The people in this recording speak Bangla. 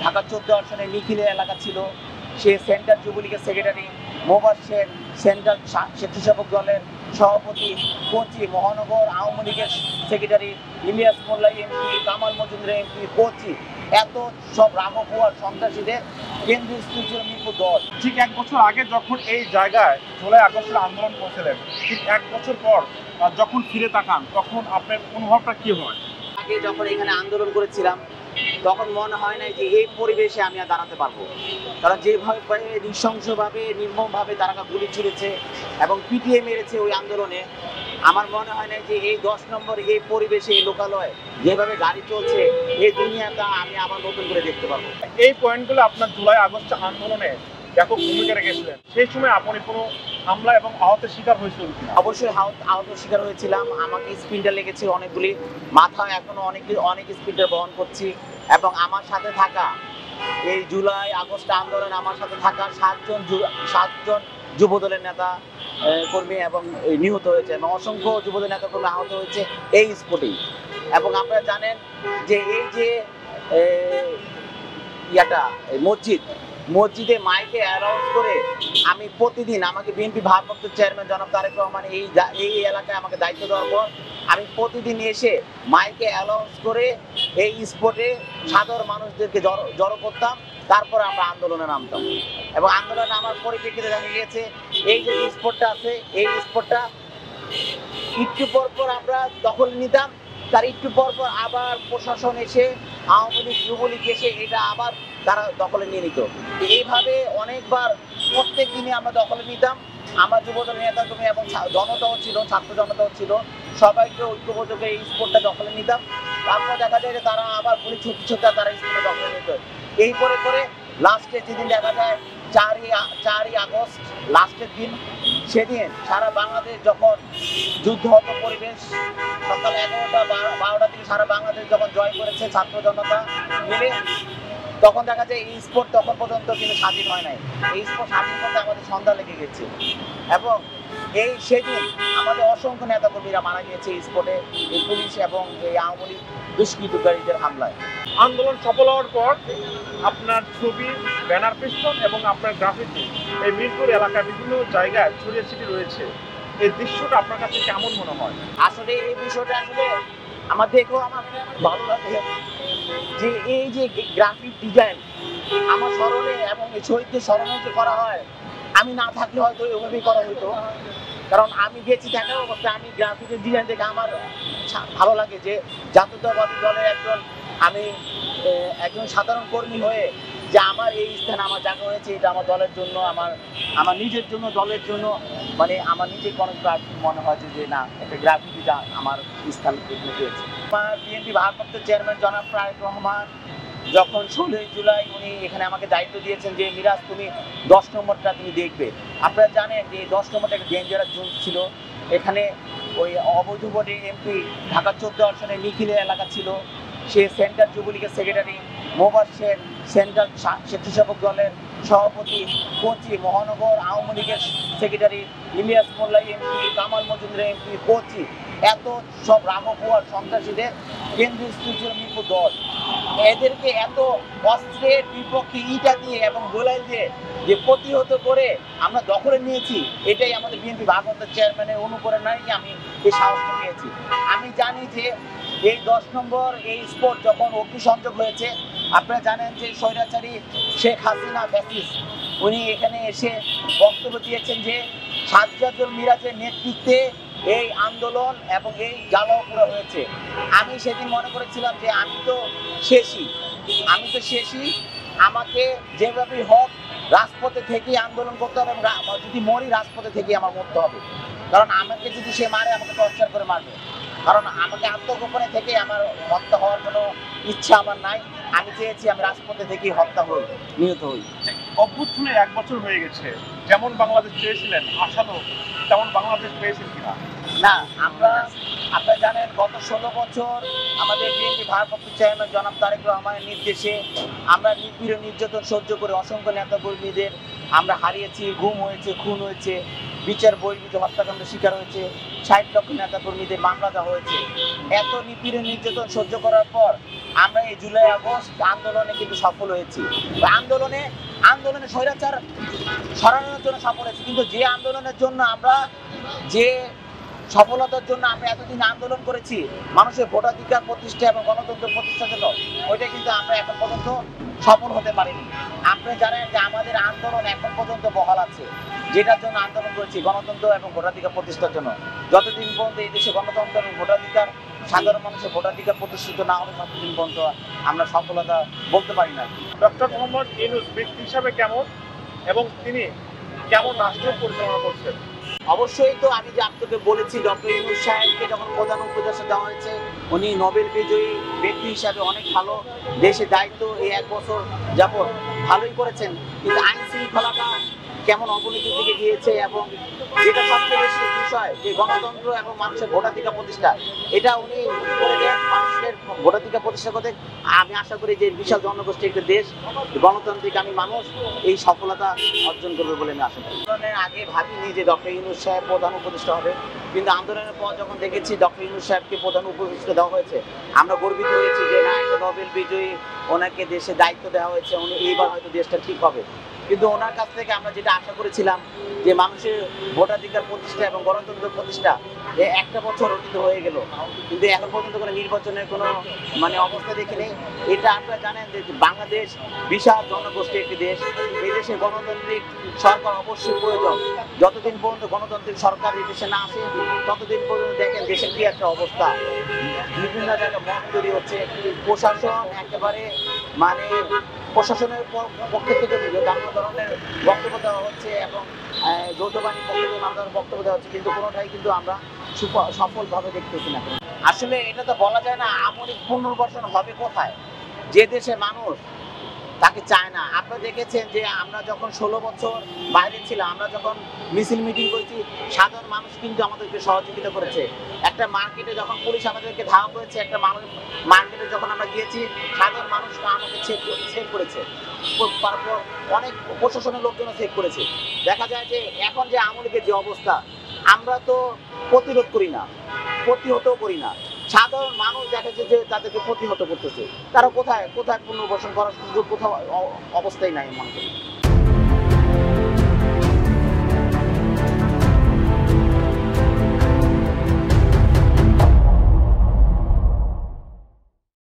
ঢাকা 14 আসনে নিখিলের এলাকা ছিল, সে সেন্ট্রাল যুবলীগের সেক্রেটারি, মোবাশ্বের সেন্ট্রাল স্বেচ্ছাসেবক দলের সভাপতি, কোচি মহানগর আওয়ামী লীগের সেক্রেটারি, ইলিয়াস মোল্লা এমপি, কামাল মজুমদার এমপি, কোচি, এত সব রাঘবপুয়ার সন্ত্রাসীদের কেন্দ্রীয় স্থির ছিল মিরপুর 10। ঠিক 1 বছর আগে যখন এই জায়গায় জুলাই আগস্টের আন্দোলন করেছিলেন, ঠিক 1 বছর পর যখন ফিরে তাকান তখন আপনার অনুভবটা কি হয়? আগে যখন এখানে আন্দোলন করেছিলাম তখন মনে হয় নাই যে এই পরিবেশে আমি আর দাঁড়াতে পারবো, কারণ যেভাবে নৃশংসভাবে নির্মমভাবে তারা গুলি ছুড়েছে এবং পিটিয়ে মেরেছে ওই আন্দোলনে, আমার মনে হয় না যে এই 10 নম্বর এই পরিবেশে এই লোকালয় যেভাবে গাড়ি চলছে এই দুনিয়াটা আমি আবার নতুন করে দেখতে পারবো। এই পয়েন্টগুলো আপনার জুলাই আগস্ট আন্দোলনে ব্যাপক ভূমিকা রেখেছিলেন, সেই সময় আপনি কোনো হামলা এবং আহতের শিকার হয়েছিল কিনা? অবশ্যই আহত শিকার হয়েছিলাম, আমাকে স্পিনটা লেগেছে অনেকগুলি, মাথা এখনো অনেক স্পিনটা বহন করছি এবং আমার সাথে থাকা এই জুলাই আগস্ট আন্দোলনে আমার সাথে থাকা 7জন যুবদলের নেতা কর্মী এবং নিহত হয়েছে এবং অসংখ্য যুবদল নেতা কর্মী আহত হয়েছে এই স্পটেই। এবং আপনারা জানেন যে এই যে মসজিদে মাইকে অ্যানাউন্স করে আমি প্রতিদিন, আমাকে বিএনপি ভারপ্রাপ্ত চেয়ারম্যান জনাব তারেক রহমান এই এলাকায় আমাকে দায়িত্ব দেওয়ার পর আমি প্রতিদিন এসে মাইকে অ্যানাউন্স করে এই স্পটে সাধারণ মানুষদেরকে জড়ো করতাম, তারপর আমরা আন্দোলনে নামতাম। এবং আন্দোলনে নামার পরিপ্রেক্ষিতে দেখা গিয়েছে এই যে স্পটটা আছে এই স্পটটা একটু পর আমরা দখল নিতাম, তার একটু পর আবার প্রশাসন এসে আওয়ামী লীগ যুবলীগ এসে এটা আবার তারা দখলে নিয়ে নিত। এইভাবে অনেকবার প্রত্যেক দিনে আমরা দখলে নিতাম। আমার যুবদলের নেতা কর্মী এবং জনতাও ছিল, ছাত্র জনতাও ছিল, সবাইকে ঐক্যবদ্ধ করে এই স্পোর্টটা দখলে নিতাম। তারপর দেখা যায় যে তারা আবার পুলিশ ছুটতে তারা স্পোর্টে দখলে নিত। এই করে লাস্টে যেদিন দেখা যায় 4ই আগস্ট লাস্টের দিন, সেদিন সারা বাংলাদেশ যখন যুদ্ধহত পরিবেশ, সকাল 11টা 12টার দিকে সারা বাংলাদেশ যখন জয় করেছে ছাত্র জনতা মিলে, তখন দেখা যায় এই স্পোর্ট তখন পর্যন্ত কিন্তু স্বাধীন হয় নাই। এই স্পোর্ট স্বাধীন করতে আমাদের সন্ধ্যা লেগে গেছে এবং সেদিন আমাদের অসংখ্য নেতাকর্মীরা মারা গিয়েছে এই স্পোর্টে, এই পুলিশ এবং এই আওয়ামী লীগ দুষ্কৃতকারীদের হামলায়। আন্দোলন সফল হওয়ার পর আপনার ছবি, ব্যানার পিস্টন এবং আপনার গ্রাফিতি এই মিরপুর এলাকার বিভিন্ন জায়গায় ছড়িয়ে ছিটিয়ে রয়েছে, এই দৃশ্যটা আপনার কাছে কেমন মনে হয়? আসলে এই বিষয়টা আসলে আমার দেখেও আমার ভালো লাগে যে এই যে গ্রাফিক ডিজাইন আমার স্মরণে এবং এই শহীদদের স্মরণে যে করা হয়, আমি না থাকলে হয়তো ওইভাবেই করা হতো, কারণ আমি গেছি থাকা অবস্থায় আমি গ্রাফিকের ডিজাইন দেখে আমার ভালো লাগে যে জাতীয়তাবাদী দলের একজন সাধারণ কর্মী হয়ে যে আমার এই স্থান আমার জায়গা হয়েছে, এটা আমার দলের জন্য, আমার নিজের জন্য, দলের জন্য, মানে আমার নিজের কোনো মনে হয় যে না একটা গ্রাফিক আমার স্থান এখানে পেয়েছে। আমার বিএনপি ভারপ্রাপ্ত চেয়ারম্যান জনাব তারেক রহমান যখন 16ই জুলাই উনি এখানে আমাকে দায়িত্ব দিয়েছেন যে মিরাজ তুমি 10 নম্বরটা তুমি দেখবে। আপনারা জানেন যে 10 নম্বরটা একটা ডেঞ্জারাস জোন ছিল, এখানে ওই অবৈধ ভোটে এমপি ঢাকা 14 আসনে নিখিলের এলাকা ছিল, সে সেন্ট্রাল যুবলীগের সেক্রেটারি, মোবাশ্বের সেন্ট্রাল স্বেচ্ছাসেবক দলের সভাপতি, কোচি মহানগর আওয়ামী লীগের সেক্রেটারি, ইলিয়াস মোল্লা এমপি, কামাল মজুমদার এমপি, কোচি, এত সব রাঘবপুয়ার সন্ত্রাসীদের কেন্দ্রীয় স্থির ছিল মিরপুর 10। এদেরকে এত অস্ত্রের বিপক্ষে ইটা দিয়ে এবং গোলাইল দিয়ে যে প্রতিহত করে আমরা দখলে নিয়েছি, এটাই আমাদের বিএনপি ভারপ্রাপ্ত চেয়ারম্যানের অনুপ্রেরণায় আমি এই সাহসটা পেয়েছি। আমি জানি যে এই 10 নম্বর এই স্পোর্ট যখন অগ্নিসংযোগ হয়েছে, আপনারা জানেন যে স্বৈরাচারী শেখ হাসিনা ফ্যাসিস্ট উনি এখানে এসে বক্তব্য দিয়েছেন যে সাজ্জাদুল মিরাজের নেতৃত্বে এই আন্দোলন এবং এই জ্বালাও পুরো হয়েছে। আমি সেদিন মনে করেছিলাম যে আমি তো শেষই, আমাকে যেভাবেই হোক রাজপথে থেকেই আন্দোলন করতে হবে এবং যদি মরি রাজপথে থেকেই আমার মরতে হবে, কারণ আমাকে যদি সে মারে আমাকে টর্চার করে মারবে, কারণ আমাকে আত্মগোপনে থেকে আমার হত্যা হওয়ার কোনো ইচ্ছা আমার নাই। আমি চেয়েছি আমি রাজপথে থেকেই হত্যা হই, নিহত হই। অভ্যুত্থানের 1 বছর হয়ে গেছে, যেমন বাংলাদেশ চেয়েছিলেন আশালো তেমন বাংলাদেশ পেয়েছেন কিনা? না, আপনারা জানেন গত 16 বছর আমাদের বিএনপি ভারপ্রাপ্ত চেয়ারম্যান জনাব তারেক রহমানের নির্দেশে আমরা নিপীড়ন নির্যাতন সহ্য করে অসংখ্য নেতা কর্মীদের আমরা হারিয়েছি, গুম হয়েছে, খুন হয়েছে, বিচার বহির্ভূত হত্যাকাণ্ডের শিকার হয়েছে, ৬০ লক্ষ নেতা কর্মীদের মামলা দেওয়া হয়েছে। এত নিপীড়ন নির্যাতন সহ্য করার পর আমরা এই জুলাই আগস্ট আন্দোলনে কিন্তু সফল হয়েছি। আন্দোলনে স্বৈরাচার সরানোর জন্য সফল হয়েছি, কিন্তু যে আন্দোলনের জন্য আমরা যে সফলতার জন্য আমরা এতদিন আন্দোলন করেছি মানুষের ভোটাধিকার প্রতিষ্ঠা এবং গণতন্ত্র প্রতিষ্ঠার জন্য, ওইটা কিন্তু আমরা এখন পর্যন্ত সফল হতে পারিনি। আপনি জানেন যে আমাদের আন্দোলন এখন পর্যন্ত বহাল আছে, যেটার জন্য আন্দোলন করেছি গণতন্ত্র এবং ভোটাধিকার প্রতিষ্ঠার জন্য। যতদিন পর্যন্ত এই দেশে গণতন্ত্র এবং ভোটাধিকার, সাধারণ মানুষের ভোটাধিকার প্রতিষ্ঠিত না হবে ততদিন পর্যন্ত আমরা সফলতা বলতে পারি না। ডক্টর মোহাম্মদ ইউনূস ব্যক্তি হিসাবে কেমন এবং তিনি কেমন রাষ্ট্র পরিচালনা করছেন? অবশ্যই তো আমি যে আপনাকে বলেছি, ডক্টর ইউনূস সাহেবকে যখন প্রধান উপদেষ্টা দেওয়া হয়েছে, উনি নোবেল বিজয়ী ব্যক্তি হিসাবে অনেক ভালো দেশের দায়িত্ব এই 1 বছর যাবৎ ভালোই করেছেন। কিন্তু আইন শৃঙ্খলাটা কেমন অবনতির দিকে গিয়েছে, এবং যেটা সবচেয়ে বেশি বিষয় যে গণতন্ত্র এবং মানুষের ভোটাধিকার প্রতিষ্ঠা, এটা উনি করে দেন। মানুষের ভোটাধিকার প্রতিষ্ঠা করতে আমি আশা করি যে বিশাল জনগোষ্ঠী একটা দেশ, গণতান্ত্রিক আমি মানুষ এই সফলতা অর্জন করবে বলে আমি আশা করি। আন্দোলনের আগে ভাবিনি যে ডক্টর ইউনূস সাহেব প্রধান উপদেষ্টা হবে, কিন্তু আন্দোলনের পর যখন দেখেছি ডক্টর ইউনূস সাহেবকে প্রধান উপদেষ্টা দেওয়া হয়েছে, আমরা গর্বিত হয়েছি যে না, একটা নোবেল বিজয়ী ওনাকে দেশে দায়িত্ব দেওয়া হয়েছে, উনি এইবার হয়তো দেশটা ঠিক হবে। কিন্তু ওনার কাছ থেকে আমরা যেটা আশা করেছিলাম যে মানুষের ভোটাধিকার প্রতিষ্ঠা এবং গণতন্ত্র প্রতিষ্ঠা, একটা বছর অতীত হয়ে গেল, কিন্তু এখন পর্যন্ত কোনো নির্বাচনের কোনো অবস্থা দেখিনি। এটা আপনারা জানেন যে বাংলাদেশ বিশাল জনগোষ্ঠী একটি দেশ, এই দেশে গণতান্ত্রিক সরকার অবশ্যই প্রয়োজন। যতদিন পর্যন্ত গণতান্ত্রিক সরকার এই দেশে না আসে ততদিন পর্যন্ত দেখেন দেশের কি একটা অবস্থা, বিভিন্ন জায়গায় মত তৈরি হচ্ছে, প্রশাসন একেবারে প্রশাসনের পক্ষে থেকে নানা ধরনের বক্তব্য দেওয়া হচ্ছে এবং যৌথ বাহিনীর পক্ষ থেকে নানা ধরনের বক্তব্য দেওয়া হচ্ছে, কিন্তু কোনোটাই কিন্তু আমরা সফলভাবে দেখতেছি না। আসলে এটা তো বলা যায় না আমলিক পুনর্গঠন হবে কোথায়, যে দেশে মানুষ তাকে চায় না। আপনারা দেখেছেন যে আমরা যখন 16 বছর বাইরে ছিলাম, আমরা যখন মিছিল মিটিং করেছি, সাধারণ মানুষ কিন্তু আমাদেরকে সহযোগিতা করেছে। একটা মার্কেটে যখন পুলিশ আমাদেরকে ধাওয়া করেছে, একটা মার্কেটে যখন আমরা গিয়েছি, সাধারণ মানুষ আমাকে চেক করেছে, তারপর অনেক প্রশাসনের লোকজনও চেক করেছে। দেখা যায় যে এখন যে আওয়ামী লীগের যে অবস্থা, আমরা তো প্রতিরোধ করি না, প্রতিহতও করি না, সাধারণ মানুষ দেখেছে যে তাদেরকে প্রতিহত করতেছে। তারা কোথায় পুনর্বাসন করার সুযোগ কোথাও অবস্থায় নাই মনে করি।